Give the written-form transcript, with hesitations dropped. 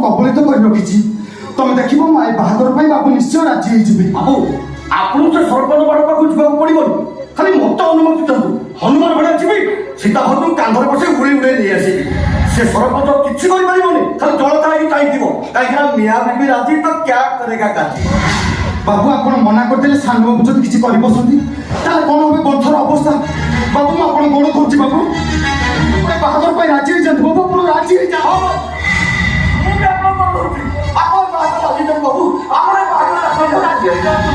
କବଳିତ କରି ରଖିଛି। ତମେ ଦେଖିବ ମା ଏ ବାହାଘର ପାଇଁ ବାବୁ ନିଶ୍ଚୟ ରାଜି ହେଇଯିବେ। ବାବୁ ଆପଣଙ୍କୁ ସେ ସରପଞ୍ଚ ବଡ଼ ପାଖକୁ ଯିବାକୁ ପଡ଼ିବନି, ଖାଲି ମତେ ଅନୁମତି ଦିଅନ୍ତୁ। ହନୁମାନ ଭଳିଆ ଯିବି ସୀତା ଭଦ୍ରକୁ କାନ୍ଧରେ ବସେଇ ଉଡ଼େଇ ଉଡ଼େଇ ନେଇ ଆସିବି। ସେ ସରପଞ୍ଚ କିଛି କରିପାରିବନି, ଖାଲି ଜଳତା ହେଇକି ଚାହିଁଥିବ, କାହିଁକିନା ମିଆଁ ବିବି ରାଜି ତ କ୍ୟା କରେଗା କାଜି। ବାବୁ ଆପଣ ମନା କରିଦେଲେ ସାନ ବାବୁ ଯଦି କିଛି କରି ବସନ୍ତି ତାହେଲେ କ'ଣ হবে ବନ୍ଧର ଅବସ୍ଥା? ବାବୁ ମୁଁ ଆପଣ ଗୋଡ଼ କରୁଛି ବାବୁ, ବାହାଘର ପାଇଁ ରାଜି ହେଇଯାଆନ୍ତୁ ବାବୁ, ଆପଣ ରାଜି ହେଇଯାଆନ୍ତୁ। ମୁଁ ବି ଆପଣଙ୍କ ବାବୁ ଆପଣ ବାହାଘର ରାଜି ବାବୁ, ଆପଣ ବାହାଘର ରାଜି ହେଇଯାଆନ୍ତୁ।